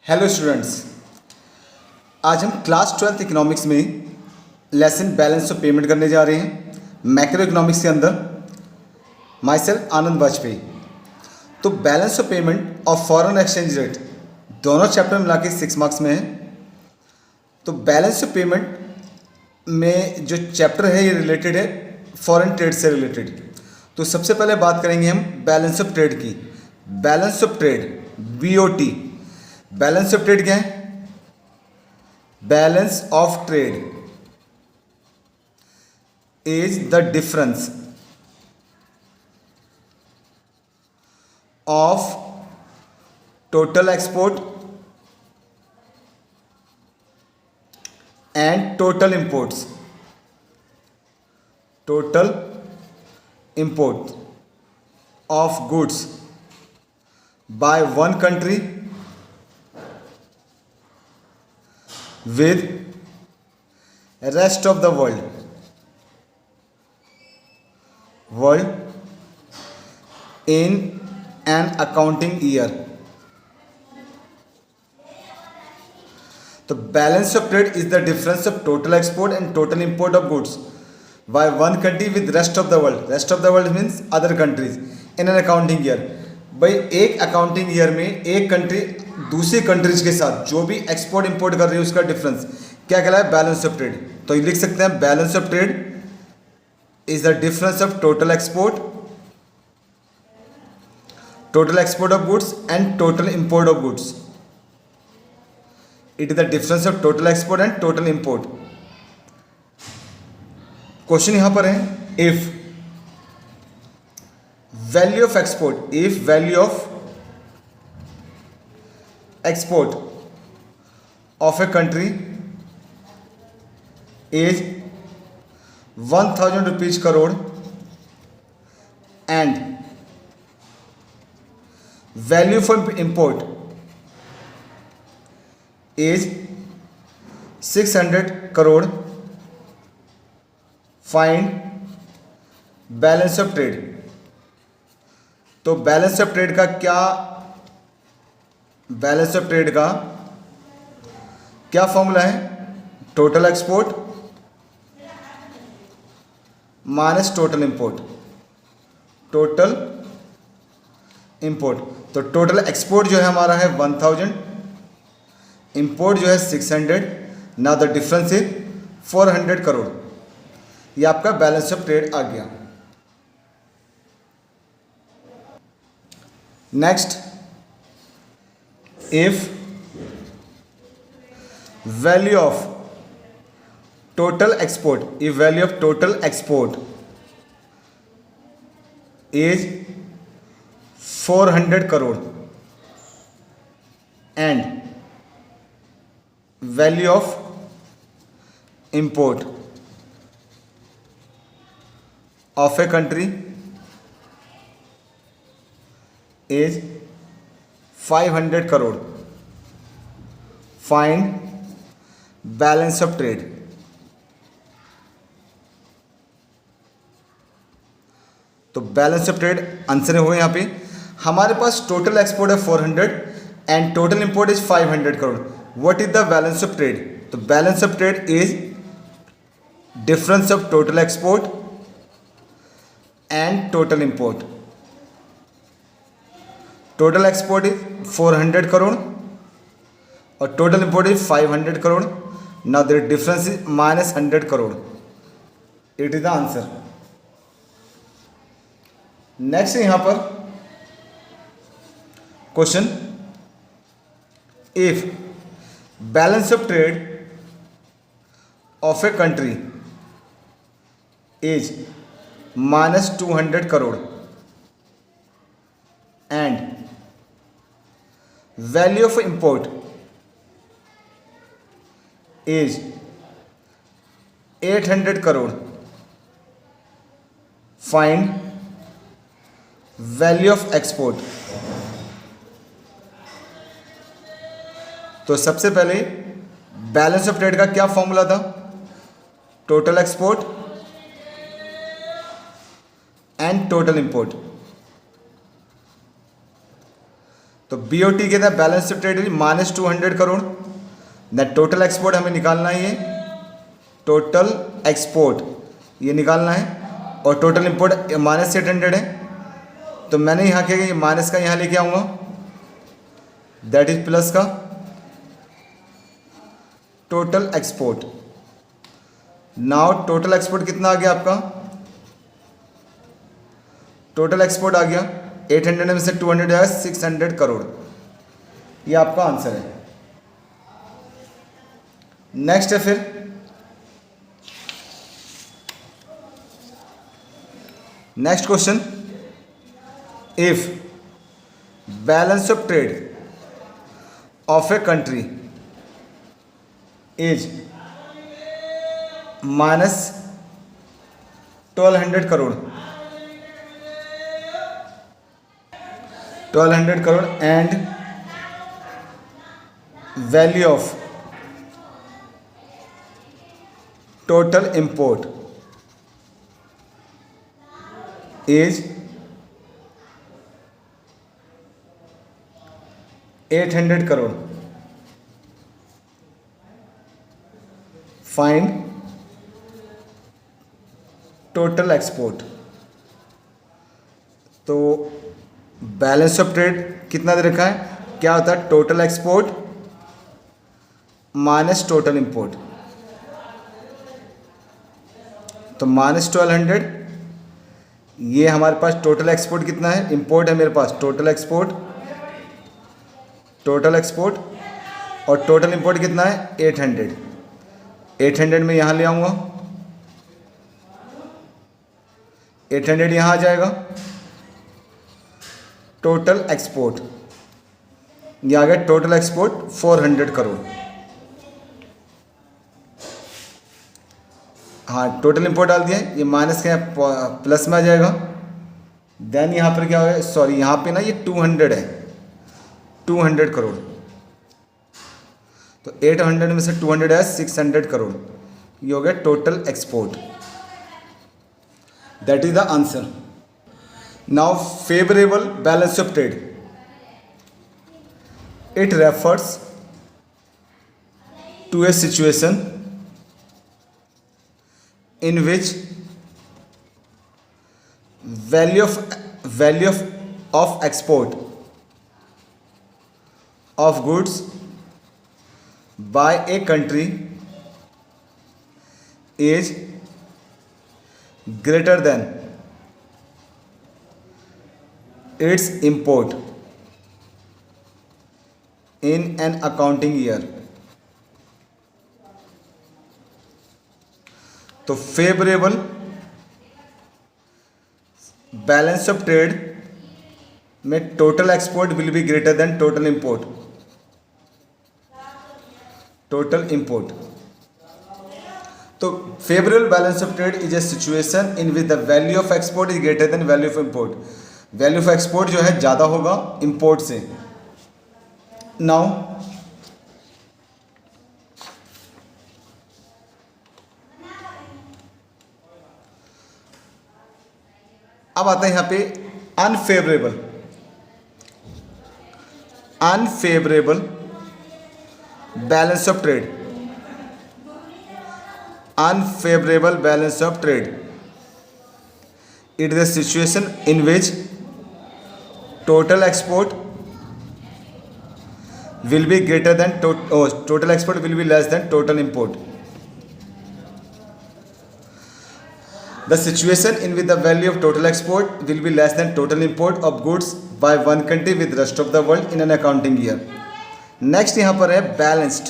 Hello students, आज हम class 12th economics में लेसन बैलेंस ऑफ पेमेंट करने जा रहे हैं मैक्रो इकोनॉमिक्स के अंदर। माई सेल्फ आनंद वाजपेयी। तो बैलेंस ऑफ पेमेंट और फॉरेन एक्सचेंज रेट दोनों चैप्टर मिला के 6 मार्क्स में है। तो बैलेंस ऑफ पेमेंट में जो चैप्टर है ये रिलेटेड है फॉरेन ट्रेड से रिलेटेड। तो सबसे पहले बात करेंगे हम बैलेंस ऑफ ट्रेड की। Balance of trade BOT। Balance of trade क्या है? Balance of trade is the difference of total export and total imports. Total import of goods by one country with rest of the world in an accounting year। तो balance of trade is the difference of total export and total import of goods by one country with rest of the world. Rest of the world means other countries in an accounting year. भाई एक accounting year में एक country दूसरी countries के साथ जो भी export import कर रही है उसका डिफरेंस क्या कहलाए? Balance of trade. तो ये लिख सकते हैं balance of trade is the difference of total export of goods and total import of goods. It is the difference of total export and total import. Question यहां पर है if value of export, if value of export of a country is 1000 rupees crore and value for import is 600 crore, find balance of trade। तो balance of trade का क्या formula है? Total export minus total import. Total import तो total export जो है हमारा है 1000, import जो है 600। Now the difference is 400 crore. ये आपका बैलेंस ऑफ ट्रेड आ गया। Next, if value of total export is 400 crore and value of import of a country is 500 crore, find balance of trade. तो बैलेंस ऑफ ट्रेड आंसर हुए यहां पे हमारे पास total export है 400 and total import is 500 crore. What is the balance of trade? तो balance of trade is difference of total export and total import. Total export is 400 crore और total import is 500 crore. Now there difference is minus 100 crore. It is the answer. Next यहां पर question, if balance of trade off a country is minus 200 crore and value of import is 800 crore, find value of export। तो सबसे पहले balance of trade का क्या formula था? Total export and total import. तो BOT के अंदर balance of trade -200 crore. That total export हमें निकालना है, ये टोटल एक्सपोर्ट ये निकालना है, और टोटल इंपोर्ट -800 है। तो मैंने यहाँ क्या ये माइनस का यहाँ लेके आऊँगा, दैट इज प्लस का total export. Now total export कितना आ गया आपका, टोटल एक्सपोर्ट आ गया 800 में से 200 आया 600 करोड़। ये आपका आंसर है। नेक्स्ट है फिर next question, if balance of trade off a country is -1200 crore, 1200 crore and value of total import is 800 crore, find total export. तो बैलेंस ऑफ ट्रेड कितना दे रखा है, क्या होता है total export minus total import. तो -1200, ये हमारे पास टोटल एक्सपोर्ट कितना है, इंपोर्ट है मेरे पास टोटल एक्सपोर्ट, और टोटल इंपोर्ट कितना है 800। 800 में यहाँ ले आऊँगा, 800 यहाँ आ जाएगा, टोटल एक्सपोर्ट ये आ गया टोटल एक्सपोर्ट 400 करोड़। हाँ टोटल इंपोर्ट डाल दिया, ये माइनस के प्लस में आ जाएगा। देन यहाँ पर क्या होगा, सॉरी यहाँ पे ना ये 200 है, 200 करोड़। तो 800 में से 200 है 600 करोड़, ये हो गया total export. That is the answer. Now favourable balance of trade, it refers to a situation in which value of export of goods by a country is greater than its import in an accounting year। तो favourable balance of trade में total export will be greater than total import, तो favourable balance of trade is a situation in which the value of export is greater than value of import. Value of export जो है ज़्यादा होगा import से। Now अब आता है यहाँ पे unfavourable balance of trade. Unfavourable balance of trade, it is the situation in which total export will be greater than total export will be less than total import. The situation in which the value of total export will be less than total import of goods by one country with rest of the world in an accounting year। Next यहाँ पर है balanced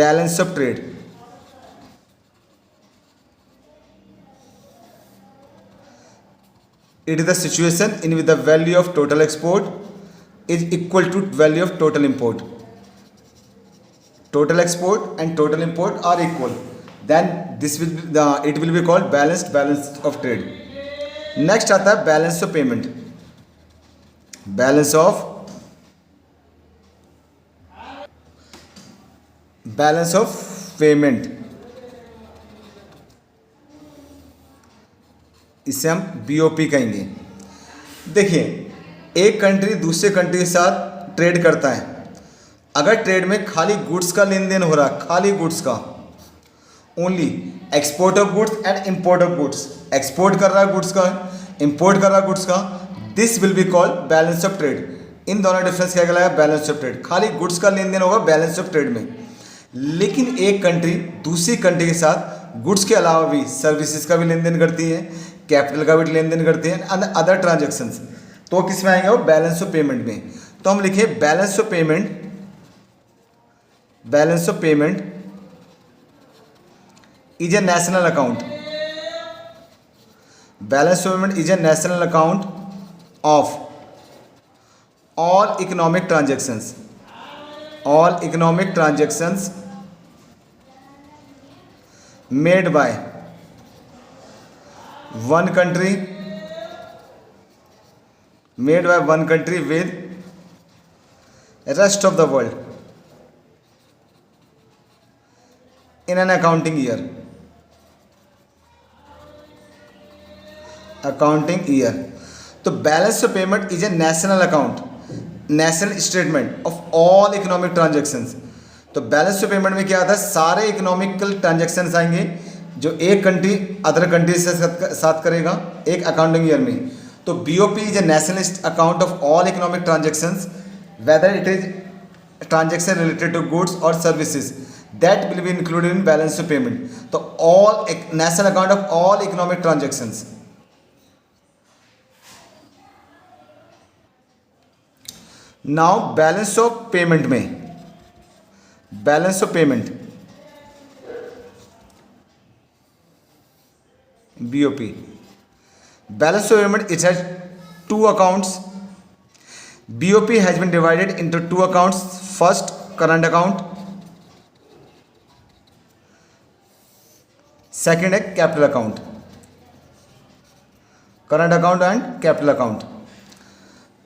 balance of trade। It is the situation in which the value of total export is equal to value of total import। Total export and total import are equal, then this will be it will be called balanced balance of trade। Next आता है balance of payment। balance of payment, इसे हम BOP कहेंगे। देखिए, एक country दूसरे country के साथ ट्रेड करता है। अगर ट्रेड में खाली गुड्स का लेन देन हो रहा है, खाली गुड्स का, only export of goods and import of goods, export कर रहा है गुड्स का, इम्पोर्ट कर रहा है गुड्स का, this will be called balance of trade. इन दोनों डिफरेंस क्या कहलाएगा? Balance of trade. खाली गुड्स का लेन देन होगा बैलेंस ऑफ ट्रेड में। लेकिन एक कंट्री दूसरी कंट्री के साथ गुड्स के अलावा भी सर्विसेज का भी लेन देन करती है, कैपिटल का भी लेन देन करती है, अदर ट्रांजेक्शन्स, तो किस में आएंगे? वो बैलेंस ऑफ पेमेंट में। तो हम लिखे balance of payment, balance of payment is a national account, balance of payment is a national account of all economic transactions, all economic transactions made by one country, made by one country with rest of the world in an accounting year, accounting year। तो balance of payment is a national account, national statement of all economic transactions. तो balance of payment में क्या आता है? सारे economical transactions आएंगे जो एक कंट्री अदर कंट्री से साथ करेगा एक अकाउंटिंग ईयर में। तो BOP is a national account of all economic transactions whether it is transaction related to goods और services, that will be included in balance of payment। तो all national account of all economic transactions। now balance of payment में, balance of payment BOP, balance of payment it has two accounts। BOP has been divided into two accounts, first current account, second है capital account, current account and capital account.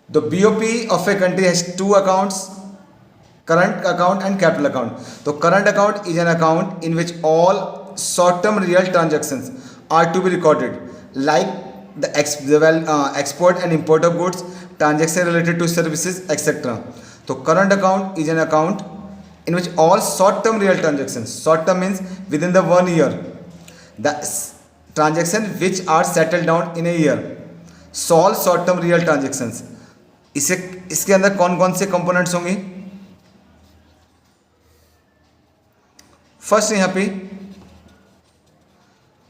The BOP of a country has two accounts, current account and capital account. तो current account is an account in which all short term real transactions are to be recorded like the export and import of goods, transaction related to services etcetera. तो current account is an account in which all short term real transactions, short term means within the 1 year, the transaction which are settled down in a year, so all short term real transactions। इसके अंदर कौन कौन से components होंगे? First यहाँ पे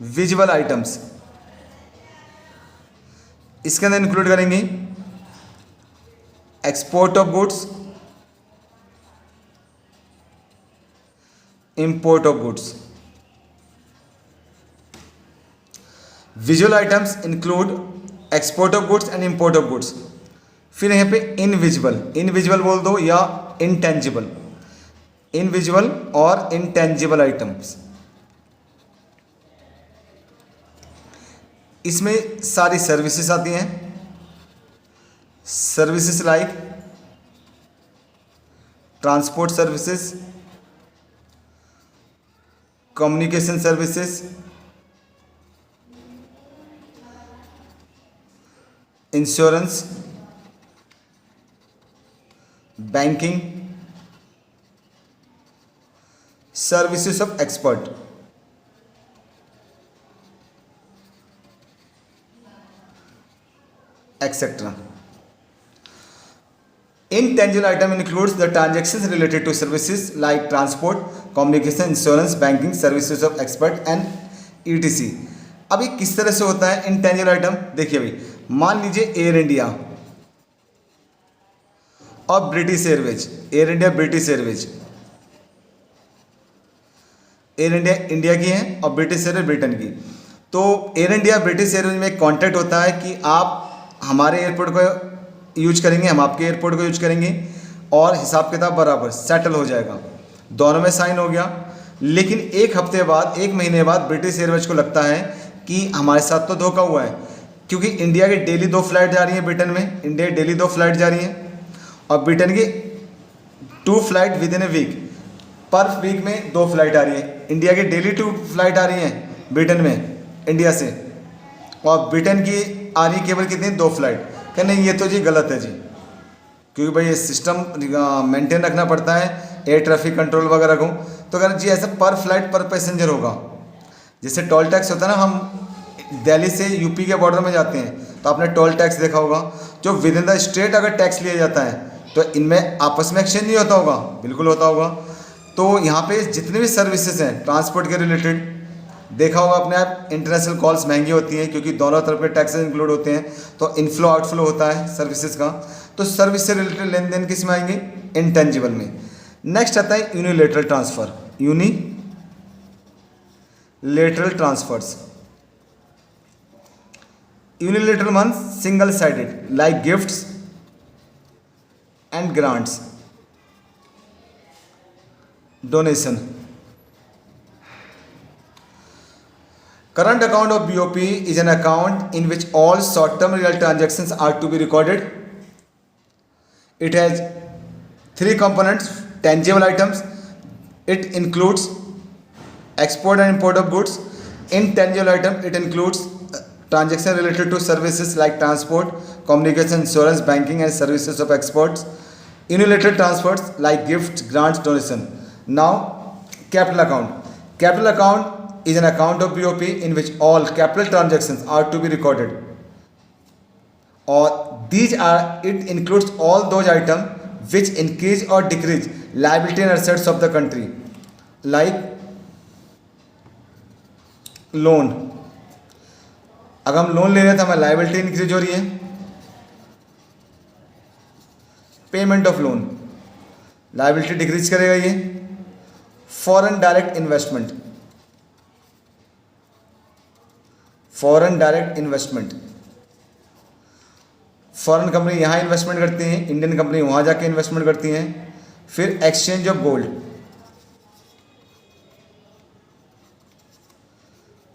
visual items, इसके अंदर इंक्लूड करेंगे export of goods, import of goods। visual items include export of goods and import of goods। फिर यहाँ पे इनविजिबल, इनविजिबल बोल दो या इंटेंजिबल, इनविजिबल और इंटेंजिबल आइटम्स, इसमें सारी सर्विसेज आती हैं। Services like transport services, communication services, insurance, banking, services of expert, etcetera. Intangible item includes the transactions related to services like transport, communication, insurance, banking, services of expert and etc। अभी किस तरह से होता है intangible item? देखिए भाई, मान लीजिए एयर इंडिया और British Airways, air India British Airways, air India India की है और ब्रिटिश एयरवेज ब्रिटेन की। तो एयर इंडिया ब्रिटिश एयरवेज में एक कॉन्ट्रैक्ट होता है कि आप हमारे एयरपोर्ट को यूज करेंगे, हम आपके एयरपोर्ट को यूज करेंगे और हिसाब किताब बराबर सेटल हो जाएगा, दोनों में साइन हो गया। लेकिन एक हफ्ते बाद, एक महीने बाद ब्रिटिश एयरवेज को लगता है कि हमारे साथ तो धोखा हुआ है, क्योंकि इंडिया की डेली 2 फ्लाइट जा रही हैं ब्रिटेन में, इंडिया की डेली 2 फ्लाइट जा रही हैं और ब्रिटेन की 2 flight with in a week, पर वीक में 2 फ्लाइट आ रही है। इंडिया की डेली 2 फ्लाइट आ रही हैं ब्रिटेन में इंडिया से, और ब्रिटेन की आ रही केवल कितनी? 2 फ्लाइट। कि नहीं ये तो जी गलत है जी, क्योंकि भाई ये सिस्टम मेंटेन रखना पड़ता है, एयर ट्रैफिक कंट्रोल वगैरह को। तो अगर जी ऐसा पर फ्लाइट पर पैसेंजर होगा, जैसे टोल टैक्स होता है ना, हम दिल्ली से यूपी के बॉर्डर में जाते हैं तो आपने टोल टैक्स देखा होगा, जो विद इन द स्टेट अगर टैक्स लिया जाता है तो इनमें आपस में एक्सचेंज नहीं होता होगा, बिल्कुल होता होगा। तो यहाँ पे जितने भी सर्विसेज हैं ट्रांसपोर्ट के रिलेटेड, देखा होगा अपने आप, इंटरनेशनल कॉल्स महंगी होती हैं क्योंकि दोनों तरफ के टैक्सेस इंक्लूड होते हैं, तो इनफ्लो आउटफ्लो होता है सर्विसेज का। तो सर्विस से रिलेटेड लेन देन किस में आएंगे? इंटेंजिबल में। नेक्स्ट आता है unilateral transfer, unilateral transfers. Unilateral means single sided, like gifts and grants, donation. Current account of BOP is an account in which all short-term real transactions are to be recorded. It has three components: tangible items. It includes export and import of goods. Intangible item, it includes transaction related to services like transport, communication, insurance, banking, and services of exports. Unilateral transfers like gifts, grants, donation. Now, capital account. Capital account is an account of BOP in which all capital transactions are to be recorded. Or it includes all those items which increase or decrease liability and assets of the country, like loan. अगर हम loan ले रहे हैं तो हमारी liability increase हो रही है, payment of loan, liability decrease करेगा ये। Foreign direct investment, foreign direct investment, foreign company यहाँ इन्वेस्टमेंट करती हैं, इंडियन कंपनी वहाँ जाके इन्वेस्टमेंट करती हैं। फिर exchange of gold,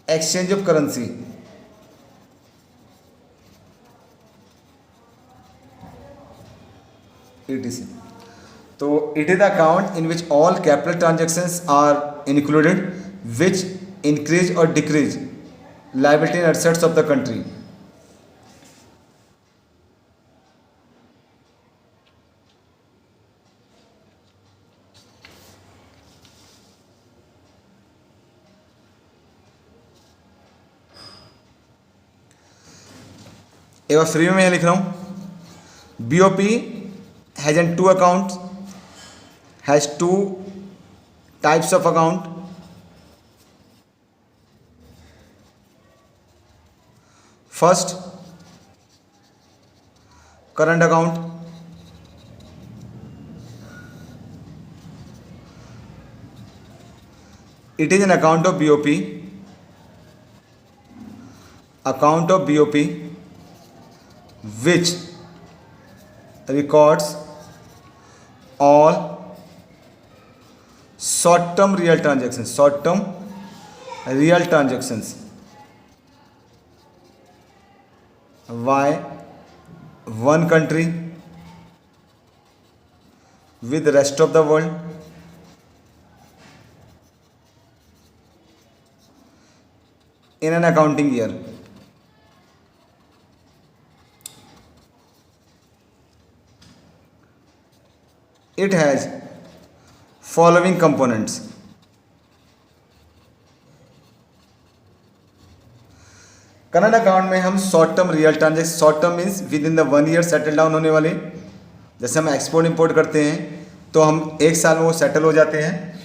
exchange of currency, ETC। तो it is the account in which all capital transactions are included which increase और decrease liability and assets of the country. एक बार फ्री में लिख रहा हूँ, BOP has an two accounts, has two types of account. First, current account. It is an account of BOP, which records all short-term real transactions, by one country with the rest of the world in an accounting year. It has following components: current account में हम short term real transaction, short term means with in the 1 year settle down होने वाले, जैसे हम export import करते हैं तो हम 1 साल में वो सेटल हो जाते हैं।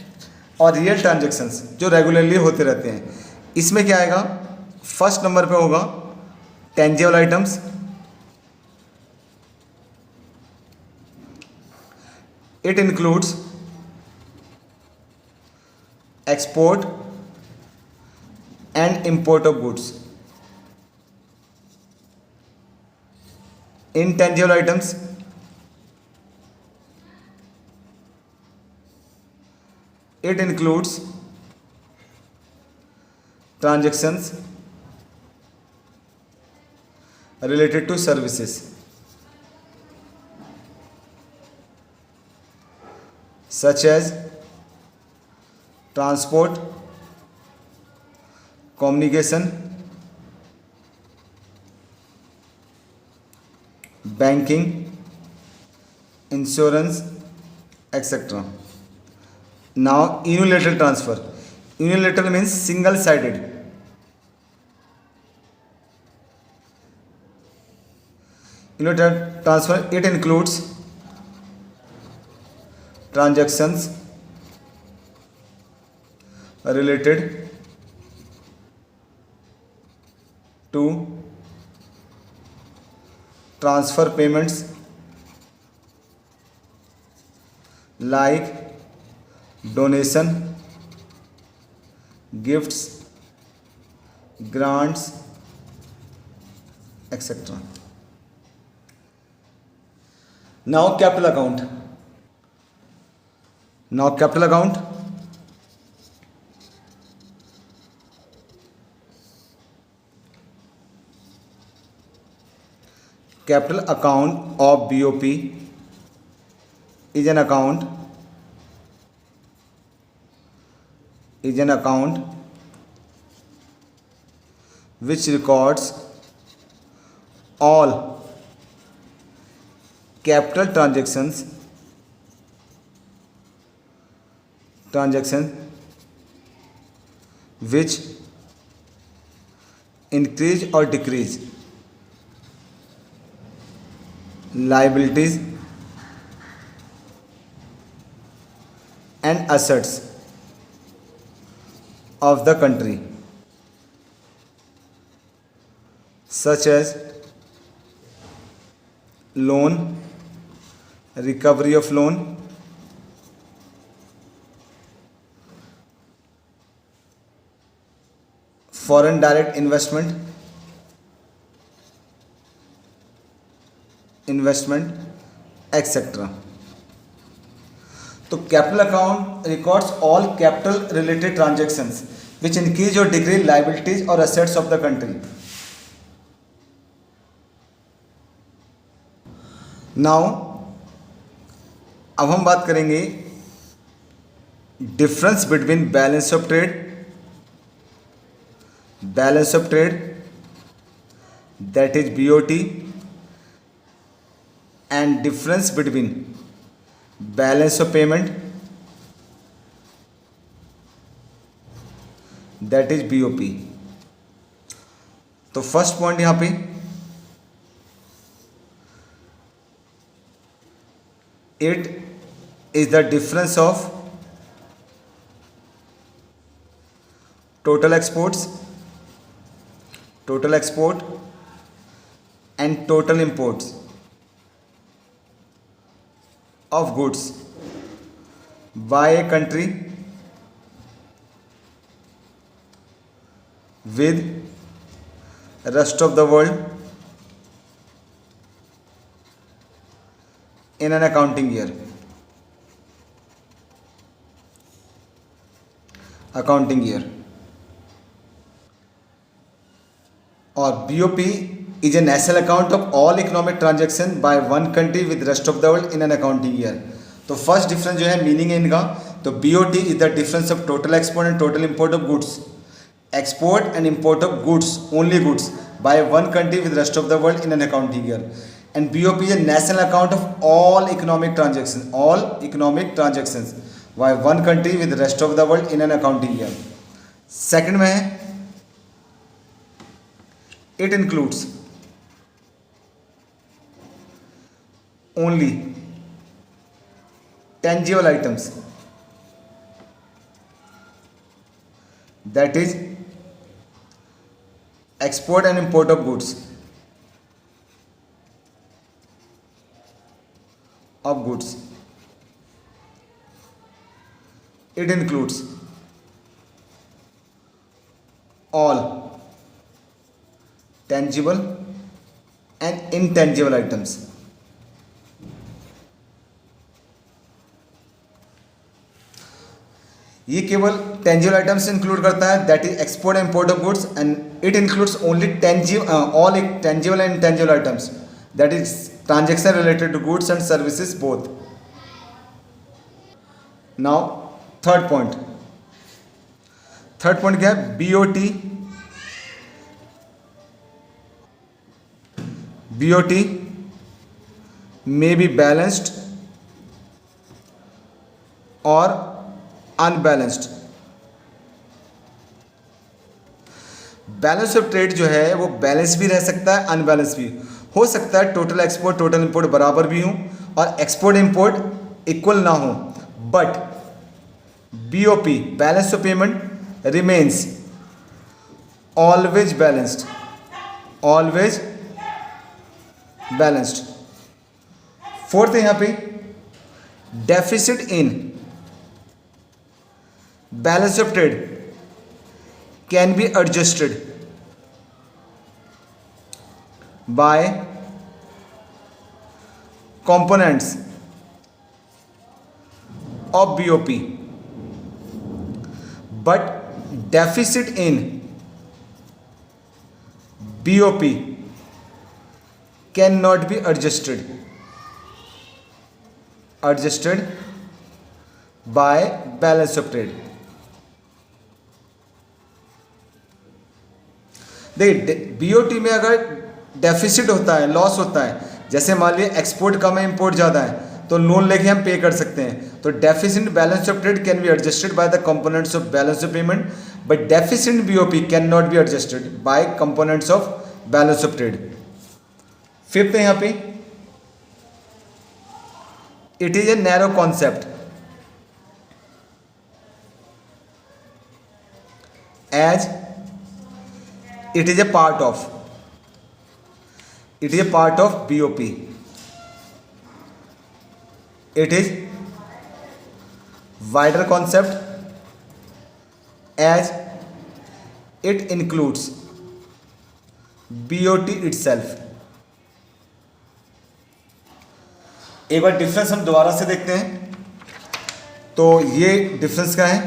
और रियल ट्रांजेक्शन्स जो रेगुलरली होते रहते हैं, इसमें क्या आएगा? फर्स्ट नंबर पे होगा tangible items, it includes export and import of goods. Intangible items, it includes transactions related to services such as transport, communication, banking, insurance, etc. Now unilateral transfer. Unilateral means single sided. Unilateral transfer, it includes transactions related to transfer payments like donation, gifts, grants, etc. Now capital account. Capital account of BOP is an account which records all capital transactions which increase or decrease liabilities and assets of the country, such as loan, recovery of loan, foreign direct investment, etc. तो capital account records all capital related transactions विच increase और decrease liabilities और assets of the country. Now अब हम बात करेंगे difference between balance of trade that is BOT and difference between balance of payment that is BOP. तो first point यहां पे it is the difference of total export and total imports of goods by a country with rest of the world in an accounting year. Or BOP is a national account of all economic transaction by one country with rest of the world in an accounting year. तो first difference जो है meaning है इनका, तो BOT is the difference of total export and total import of goods, export and import of goods, only goods by one country with rest of the world in an accounting year. And BOP is a national account of all economic transactions by one country with rest of the world in an accounting year. Second में है it includes only tangible items, that is export and import of goods, it includes all tangible and intangible items. ये केवल tangible items include करता है, that is export and import of goods, and it includes only all tangible and intangible items, that is transaction related to goods and services both. Now third point क्या है? BOT may be balanced or unbalanced. Balance of trade जो है वो balance भी रह सकता है, unbalance भी हो सकता है. टोटल एक्सपोर्ट टोटल इंपोर्ट बराबर भी हो और एक्सपोर्ट इंपोर्ट इक्वल ना हो, but BOP balance of payment remains always balanced, always balanced. Fourth है यहाँ पे deficit in balance of trade can be adjusted by components of BOP, but deficit in BOP cannot be adjusted by balance of trade. देखिए BOT में अगर deficit होता है, loss होता है, जैसे मान लिया एक्सपोर्ट कम है इंपोर्ट ज़्यादा है, तो लोन लेके हम पे कर सकते हैं. तो deficit balance of trade can be adjusted by the components of balance of payment, but deficit BOP can not be adjusted by components of balance of trade. Fifth है यहाँ पे it is a narrow concept as it is a part of BOP. It is wider concept as it includes BOT itself. एक बार difference हम दोबारा से देखते हैं. तो ये डिफरेंस क्या है?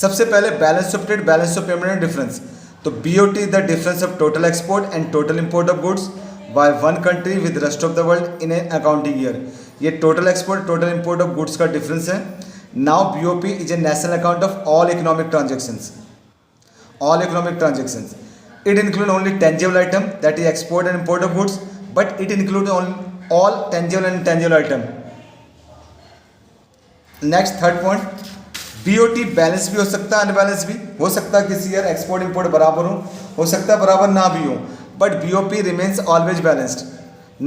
सबसे पहले balance of trade balance of payment में डिफरेंस. तो BOT is the difference of total export and total import of goods by one country with rest of the world in an accounting year. ये total export total import of goods का difference है. Now BOP is a national account of all economic transactions. It includes only tangible item, that is export and import of goods, but it includes all tangible and intangible item. Next third point, BOT balance भी हो सकता है, unbalance भी हो सकता है. किसी year export import बराबर हो सकता है बराबर ना भी हो, but BOP remains always balanced.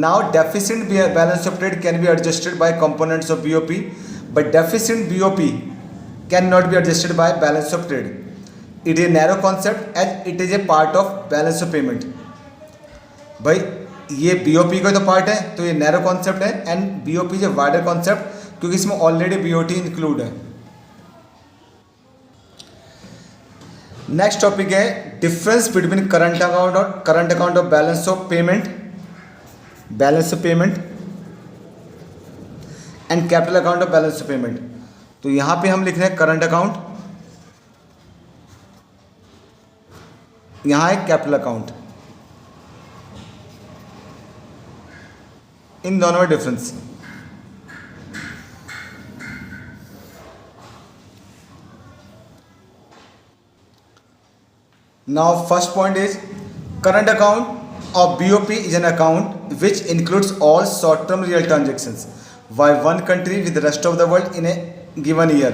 Now deficit balance of trade can be adjusted by components of BOP, but deficit BOP can not be adjusted by balance of trade. It is narrow concept as it is a part of balance of payment. भाई ये BOP का तो part है, तो ये narrow concept है, and BOP is a wider concept क्योंकि इसमें ऑलरेडी BOT इंक्लूड है. नेक्स्ट टॉपिक है difference between current account of balance of payment and capital account of balance of payment. तो यहां पे हम लिख रहे हैं करंट अकाउंट, यहां है कैपिटल अकाउंट. इन दोनों में difference. Now first point is current account of BOP is an account which includes all short-term real transactions by one country with the rest of the world in a given year.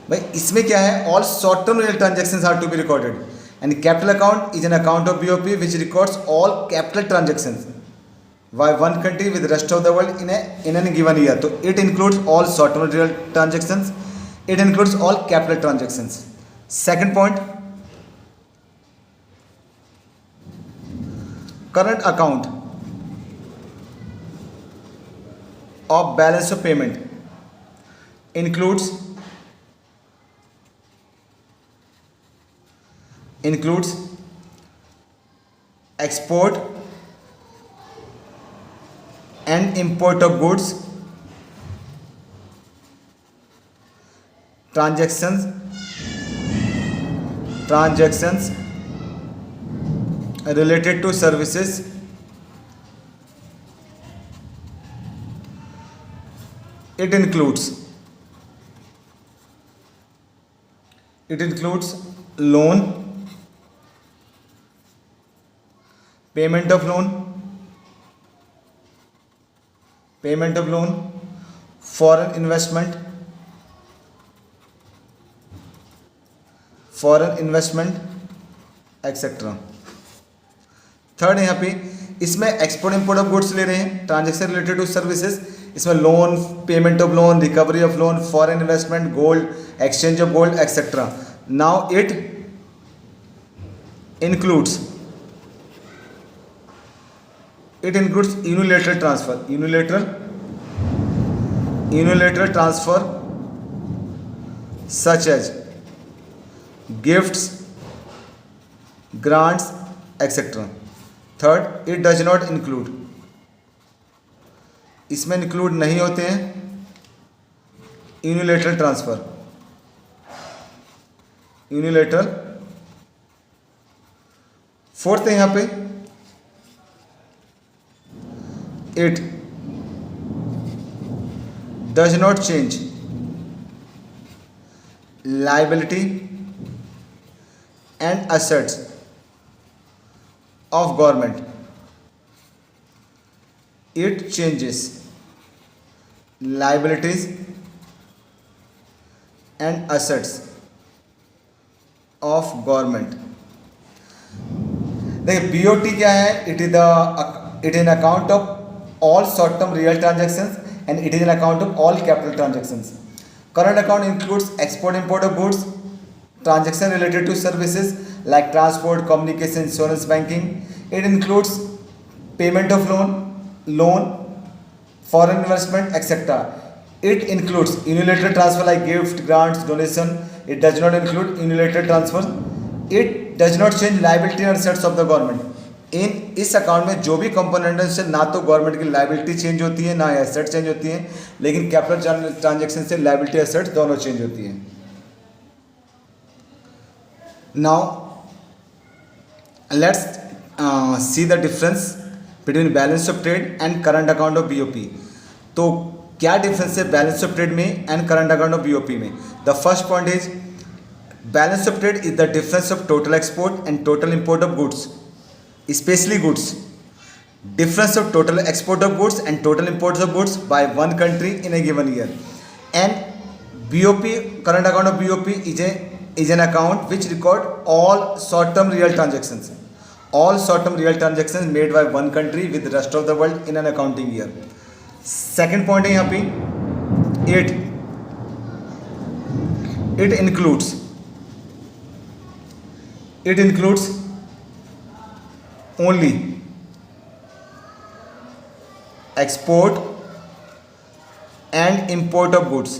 भाई इसमें क्या है? All short-term real transactions are to be recorded, and capital account is an account of BOP which records all capital transactions by one country with the rest of the world in a given year. तो it includes all short-term real transactions. It includes all capital transactions. Second point. Current account of balance of payment includes export and import of goods, transactions related to services, it includes loan, payment of loan, payment of loan, foreign investment, etcetera. Third है यहाँ पे, इसमें export import of goods ले रहे हैं, transaction related to services, इसमें loan, payment of loan, recovery of loan, foreign investment, gold, exchange of gold, etcetera. Now it includes unilateral transfer, unilateral transfer such as gifts, grants, etc. Third, it does not include, इसमें include नहीं होते हैं unilateral transfer, unilateral. Fourth है यहाँ पे, it does not change liability and assets of government, it changes liabilities and assets of government. देखिए BOT क्या है, it is an account of all short term real transactions and it is an account of all capital transactions. Current account includes export import of goods, transaction related to services like transport, communication, insurance, banking. It includes payment of loan, foreign investment, etcetera. It includes unilateral transfer like gift, grants, donation. It does not include unilateral transfer. It does not change liability and assets of the government. इस account में जो भी component है उससे ना तो government की liability change होती है ना एसेट चेंज होती है, लेकिन कैपिटल ट्रांजेक्शन से लाइबिलिटी एसेट्स दोनों चेंज होती है। Now let's see the difference between balance of trade and current account of BOP. तो क्या डिफरेंस है बैलेंस ऑफ ट्रेड में and current account of BOP में? The first point is balance of trade is the difference of total export and total import of goods, especially goods. Difference of total export of goods and total imports of goods by one country in a given year. And BOP, current account of BOP is an account which record all short-term real transactions. All short-term real transactions made by one country with the rest of the world in an accounting year. Second point है यहाँ पे, it includes only export and import of goods.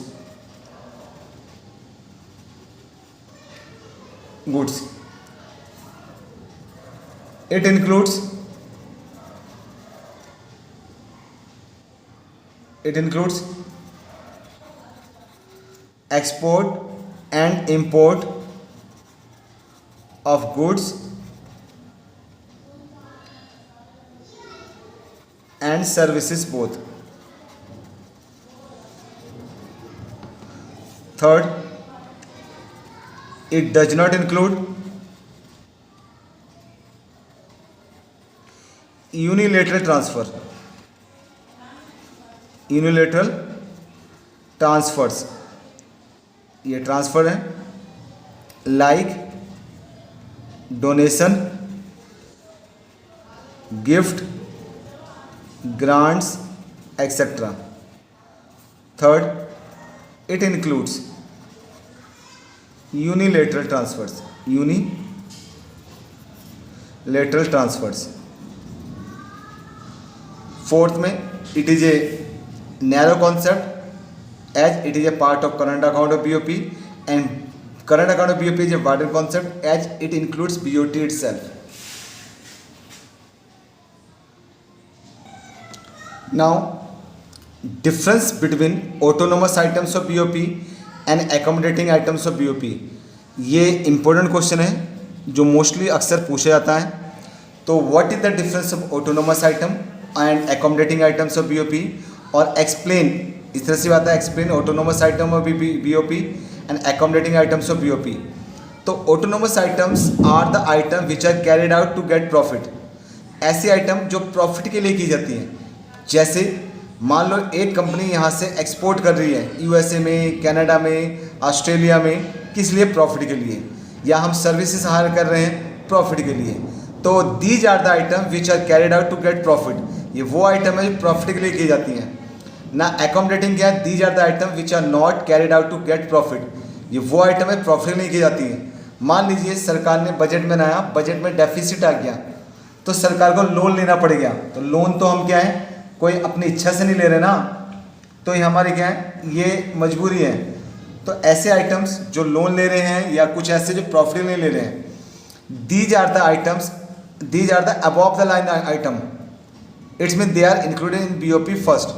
It includes export and import of goods and services both. Third, it does not include unilateral transfers. ये transfer है like donation, gift, grants, etcetera. Third, it includes unilateral transfers. Fourth में it is a narrow concept as it is a part of current account of BOP, and current account of BOP is a wider concept as it includes BOT itself. Now, difference between autonomous items of BOP and accommodating items of BOP. ये important question है जो mostly अक्सर पूछा जाता है. तो what is the difference of autonomous item and accommodating items of BOP, और explain, इस तरह से बात है, explain autonomous item of BOP and accommodating items of BOP. तो autonomous items are the item which are carried out to get profit. ऐसी item जो profit के लिए की जाती हैं, जैसे मान लो एक कंपनी यहाँ से एक्सपोर्ट कर रही है यूएसए में, कनाडा में, ऑस्ट्रेलिया में, किस लिए? प्रॉफिट के लिए, या हम सर्विसेज हायर कर रहे हैं प्रॉफिट के लिए। तो these are the item which are carried out to get profit. ये वो आइटम है जो प्रॉफिट के लिए की जाती हैं ना। एकोमोडेटिंग क्या है? These are the item which are not carried out to get profit. ये वो आइटम है प्रॉफिट के लिए की जाती है। मान लीजिए सरकार ने बजट बनाया, बजट में डेफिसिट आ गया, तो सरकार को लोन लेना पड़ गया। तो लोन तो हम क्या है, कोई अपनी इच्छा से नहीं ले रहे ना, तो ये हमारी क्या है, ये मजबूरी है। तो ऐसे आइटम्स जो लोन ले रहे हैं या कुछ ऐसे जो प्रॉफिट नहीं ले रहे हैं, these are the items, these are the above the line item, it's mean they are included in BOP first.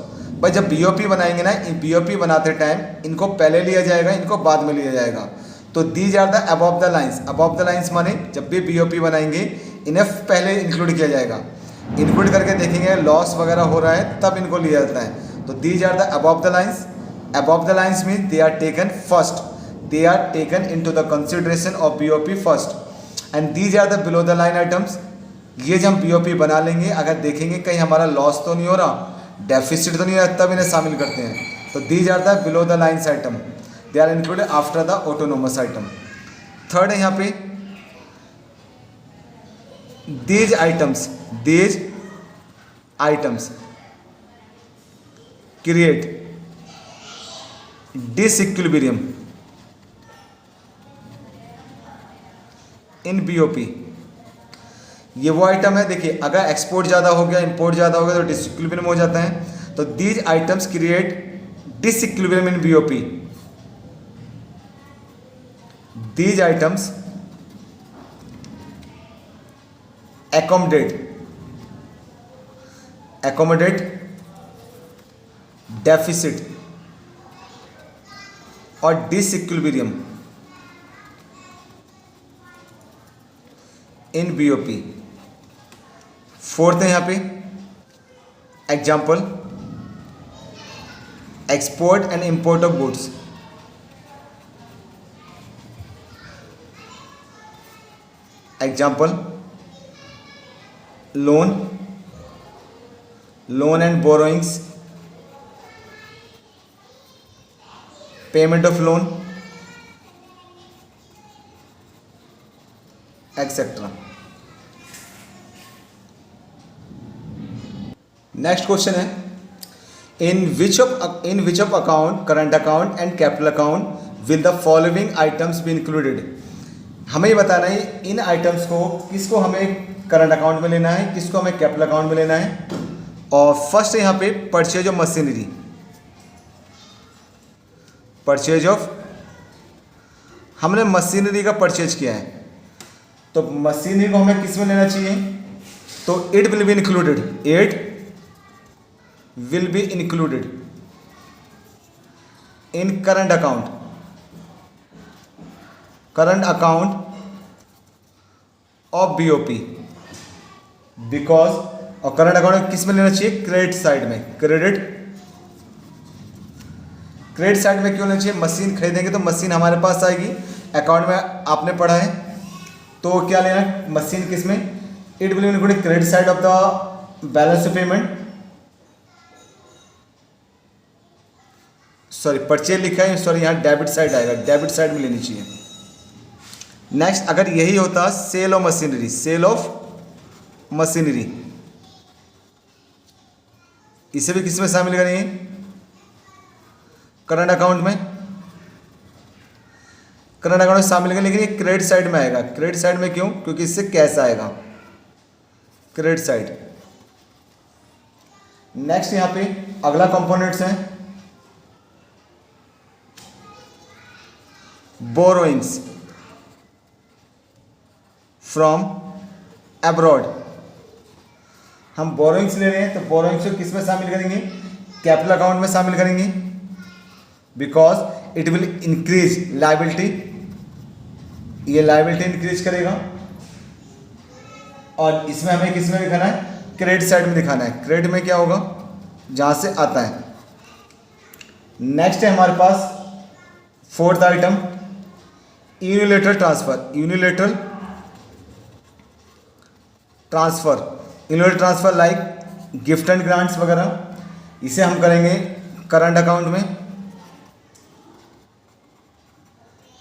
भाई जब बीओपी बनाएंगे ना, बीओपी बनाते टाइम इनको पहले लिया जाएगा, इनको बाद में लिया जाएगा। तो these are the above the lines. Above the lines माने जब भी बीओपी बनाएंगे इन्हें पहले इंक्लूड किया जाएगा। इंक्लूड करके देखेंगे लॉस वगैरह हो रहा है तब इनको लिया जाता है। तो these are the above the lines. Above the lines mean they are taken first, they are taken into the consideration of BOP first. And these are the below the line items. ये जब हम BOP बना लेंगे, अगर देखेंगे कहीं हमारा loss तो नहीं हो रहा, डेफिसिट तो नहीं है, तब इन्हें शामिल करते हैं। तो these are the below the lines item, they are included after the autonomous item. Third है यहाँ पे these items, these items create disequilibrium in BOP. ये वो आइटम है, देखिए अगर एक्सपोर्ट ज़्यादा हो गया, इंपोर्ट ज़्यादा हो गया तो डिसइक्विलिब्रियम हो जाता है। तो these items create disequilibrium in BOP. These items accommodate deficit और disequilibrium in BOP। फोर्थ है यहाँ पे example, export and import of goods. Example loan and borrowings, payment of loan, etc. Next question है, in which of account, current account and capital account will the following items be included। हमें ये बताना है इन items को किसको हमें current account में लेना है, किसको हमें कैपिटल अकाउंट में लेना है। और फर्स्ट यहाँ पे purchase of machinery, purchase of, हमने मशीनरी का परचेज किया है, तो मशीनरी को हमें किस में लेना चाहिए, तो it will be included, it will be included in current account, current account of BOP, because, और करंट अकाउंट किस में लेना चाहिए, क्रेडिट साइड में, क्रेडिट साइड में क्यों लेना चाहिए, मशीन खरीदेंगे तो मशीन हमारे पास आएगी, अकाउंट में आपने पढ़ा है, तो क्या लेना है मशीन किस में, it will include credit side of the balance of payment, sorry purchase लिखा है, सॉरी यहाँ डेबिट साइड आएगा, डेबिट साइड में लेनी चाहिए। नेक्स्ट अगर यही होता sale of machinery, sale of machinery, इसे भी किस में शामिल करेंगे, करंट अकाउंट में, करंट अकाउंट में शामिल करेंगे, लेकिन ये क्रेडिट साइड में आएगा। क्रेडिट साइड में क्यों, क्योंकि इससे कैश आएगा, क्रेडिट साइड। नेक्स्ट यहां पे अगला कंपोनेंट्स है बोरोइंग्स फ्रॉम अब्रॉड। हम बोरोइंग्स ले रहे हैं तो बोरोइंग्स को किस में शामिल करेंगे, कैपिटल अकाउंट में शामिल करेंगे, because it will increase liability, ये लायबिलिटी इंक्रीज करेगा। और इसमें हमें किस में दिखाना है, क्रेडिट साइड में दिखाना है। क्रेडिट में क्या होगा, जहां से आता है। नेक्स्ट है हमारे पास fourth item unilateral transfer, unilateral transfer, unilateral transfer like gift and grants वगैरह, इसे हम करेंगे करंट अकाउंट में,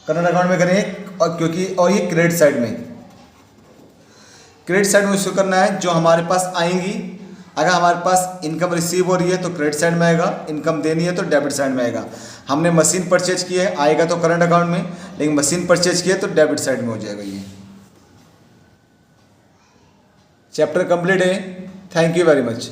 करंट अकाउंट में करेंगे। और क्योंकि और ये क्रेडिट साइड में, क्रेडिट साइड में इसको करना है जो हमारे पास आएंगी। अगर हमारे पास इनकम रिसीव हो रही है तो क्रेडिट साइड में आएगा, इनकम देनी है तो डेबिट साइड में आएगा। हमने मशीन परचेज की है, आएगा तो करंट अकाउंट में, लेकिन मशीन परचेज की है तो डेबिट साइड में हो जाएगा। ये चैप्टर कंप्लीट है। Thank you very much.